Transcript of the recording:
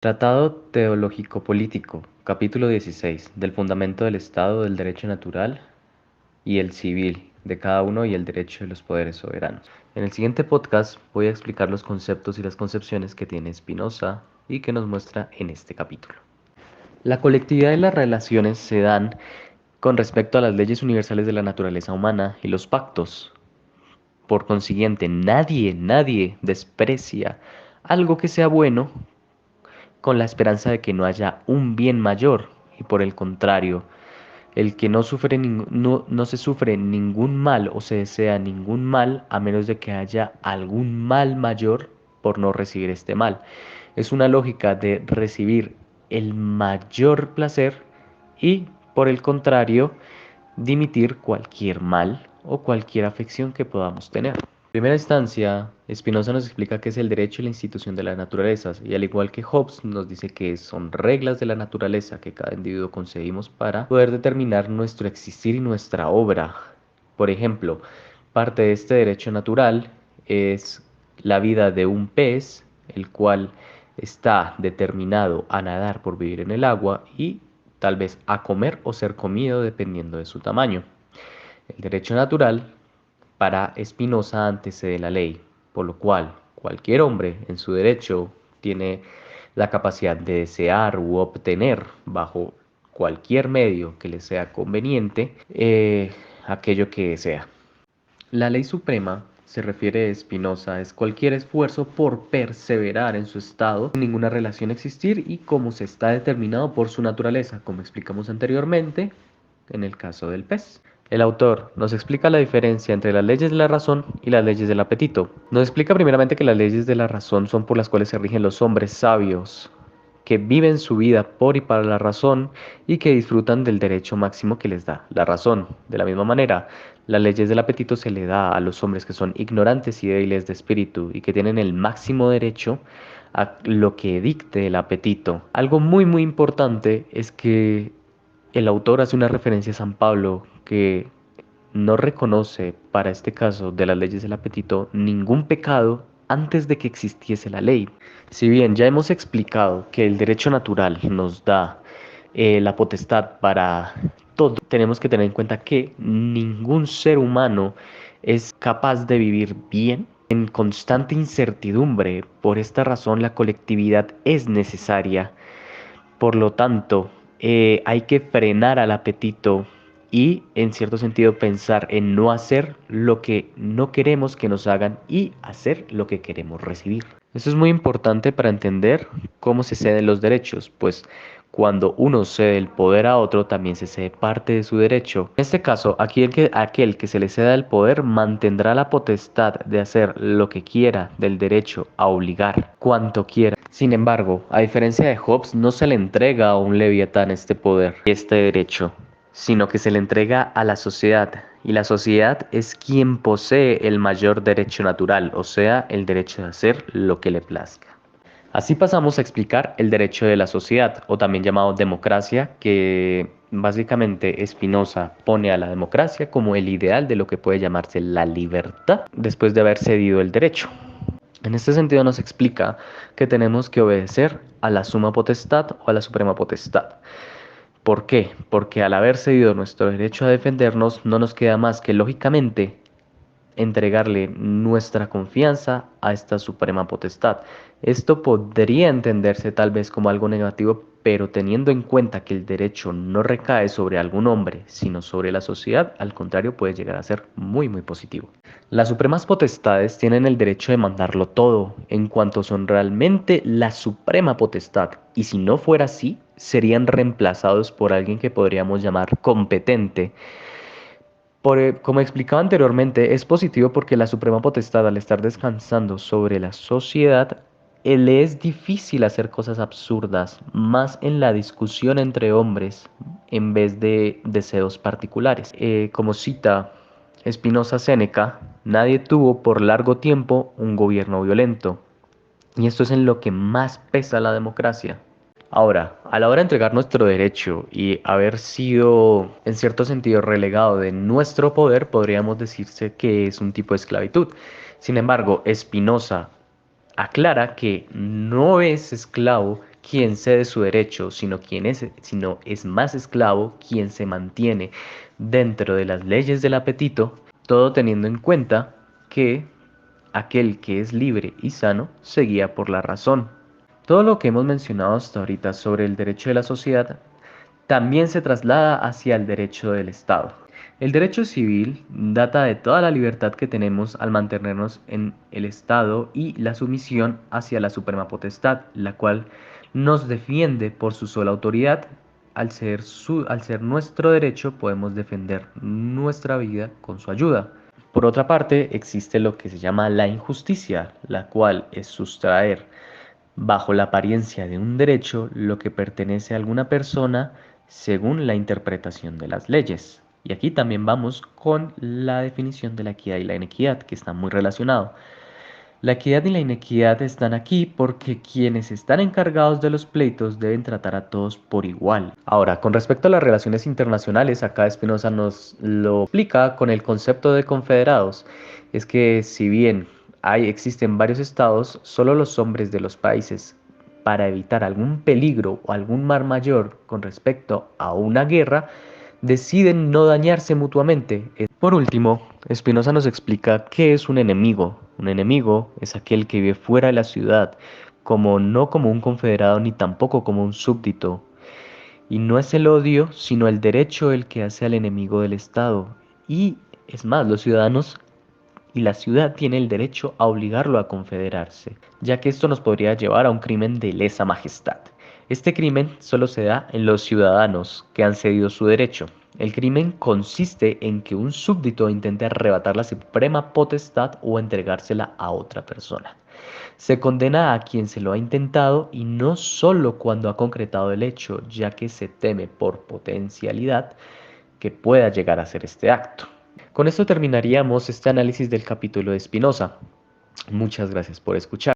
Tratado Teológico-Político, capítulo 16, del fundamento del Estado, del derecho natural y el civil de cada uno y el derecho de los poderes soberanos. En el siguiente podcast voy a explicar los conceptos y las concepciones que tiene Spinoza y que nos muestra en este capítulo. La colectividad de las relaciones se dan con respecto a las leyes universales de la naturaleza humana y los pactos. Por consiguiente, nadie desprecia algo que sea bueno con la esperanza de que no haya un bien mayor, y por el contrario, el que no se sufre ningún mal o se desea ningún mal a menos de que haya algún mal mayor por no recibir este mal. Es una lógica de recibir el mayor placer y, por el contrario, dimitir cualquier mal o cualquier afección que podamos tener. En primera instancia, Spinoza nos explica qué es el derecho y la institución de la naturaleza, y al igual que Hobbes nos dice que son reglas de la naturaleza que cada individuo concebimos para poder determinar nuestro existir y nuestra obra. Por ejemplo, parte de este derecho natural es la vida de un pez, el cual está determinado a nadar por vivir en el agua y tal vez a comer o ser comido dependiendo de su tamaño. El derecho natural para Spinoza antecede la ley, por lo cual cualquier hombre en su derecho tiene la capacidad de desear u obtener bajo cualquier medio que le sea conveniente aquello que desea. La ley suprema, se refiere a Spinoza, es cualquier esfuerzo por perseverar en su estado sin ninguna relación existir y como se está determinado por su naturaleza, como explicamos anteriormente en el caso del pez. El autor nos explica la diferencia entre las leyes de la razón y las leyes del apetito. Nos explica primeramente que las leyes de la razón son por las cuales se rigen los hombres sabios, que viven su vida por y para la razón y que disfrutan del derecho máximo que les da la razón. De la misma manera, las leyes del apetito se le da a los hombres que son ignorantes y débiles de espíritu y que tienen el máximo derecho a lo que dicte el apetito. Algo muy importante es que el autor hace una referencia a San Pablo que no reconoce para este caso de las leyes del apetito ningún pecado antes de que existiese la ley. Si bien ya hemos explicado que el derecho natural nos da la potestad para todo, tenemos que tener en cuenta que ningún ser humano es capaz de vivir bien en constante incertidumbre. Por esta razón, la colectividad es necesaria. Por lo tanto, hay que frenar al apetito y, en cierto sentido, pensar en no hacer lo que no queremos que nos hagan y hacer lo que queremos recibir. Eso es muy importante para entender cómo se ceden los derechos, pues cuando uno cede el poder a otro, también se cede parte de su derecho. En este caso, aquí aquel que se le ceda el poder mantendrá la potestad de hacer lo que quiera del derecho a obligar, cuanto quiera. Sin embargo, a diferencia de Hobbes, no se le entrega a un leviatán este poder y este derecho, sino que se le entrega a la sociedad. Y la sociedad es quien posee el mayor derecho natural, o sea, el derecho de hacer lo que le plazca. Así pasamos a explicar el derecho de la sociedad, o también llamado democracia, que básicamente Spinoza pone a la democracia como el ideal de lo que puede llamarse la libertad después de haber cedido el derecho. En este sentido nos explica que tenemos que obedecer a la suma potestad o a la suprema potestad. ¿Por qué? Porque al haber cedido nuestro derecho a defendernos, no nos queda más que lógicamente entregarle nuestra confianza a esta suprema potestad. Esto podría entenderse tal vez como algo negativo, pero teniendo en cuenta que el derecho no recae sobre algún hombre, sino sobre la sociedad, al contrario puede llegar a ser muy positivo. Las supremas potestades tienen el derecho de mandarlo todo, en cuanto son realmente la suprema potestad, y si no fuera así, serían reemplazados por alguien que podríamos llamar competente. Como explicaba anteriormente, es positivo porque la suprema potestad, al estar descansando sobre la sociedad, le es difícil hacer cosas absurdas, más en la discusión entre hombres, en vez de deseos particulares. Como cita Spinoza Séneca, nadie tuvo por largo tiempo un gobierno violento, y esto es en lo que más pesa la democracia. Ahora, a la hora de entregar nuestro derecho y haber sido en cierto sentido relegado de nuestro poder, podríamos decirse que es un tipo de esclavitud. Sin embargo, Spinoza aclara que no es esclavo quien cede su derecho, sino es más esclavo quien se mantiene dentro de las leyes del apetito, todo teniendo en cuenta que aquel que es libre y sano se guía por la razón. Todo lo que hemos mencionado hasta ahorita sobre el derecho de la sociedad también se traslada hacia el derecho del Estado. El derecho civil data de toda la libertad que tenemos al mantenernos en el Estado y la sumisión hacia la suprema potestad, la cual nos defiende por su sola autoridad. Al ser nuestro derecho, podemos defender nuestra vida con su ayuda. Por otra parte, existe lo que se llama la injusticia, la cual es sustraer bajo la apariencia de un derecho lo que pertenece a alguna persona según la interpretación de las leyes. Y aquí también vamos con la definición de la equidad y la inequidad, que están muy relacionados. La equidad y la inequidad están aquí porque quienes están encargados de los pleitos deben tratar a todos por igual. Ahora, con respecto a las relaciones internacionales, acá Spinoza nos lo explica con el concepto de confederados. Es que si bien existen varios estados, solo los hombres de los países, para evitar algún peligro o algún mal mayor con respecto a una guerra, deciden no dañarse mutuamente. Por último, Spinoza nos explica qué es un enemigo. Un enemigo es aquel que vive fuera de la ciudad, no como un confederado ni tampoco como un súbdito. Y no es el odio, sino el derecho el que hace al enemigo del Estado. Y es más, los ciudadanos y la ciudad tiene el derecho a obligarlo a confederarse, ya que esto nos podría llevar a un crimen de lesa majestad. Este crimen solo se da en los ciudadanos que han cedido su derecho. El crimen consiste en que un súbdito intente arrebatar la suprema potestad o entregársela a otra persona. Se condena a quien se lo ha intentado y no solo cuando ha concretado el hecho, ya que se teme por potencialidad que pueda llegar a hacer este acto. Con esto terminaríamos este análisis del capítulo de Spinoza. Muchas gracias por escuchar.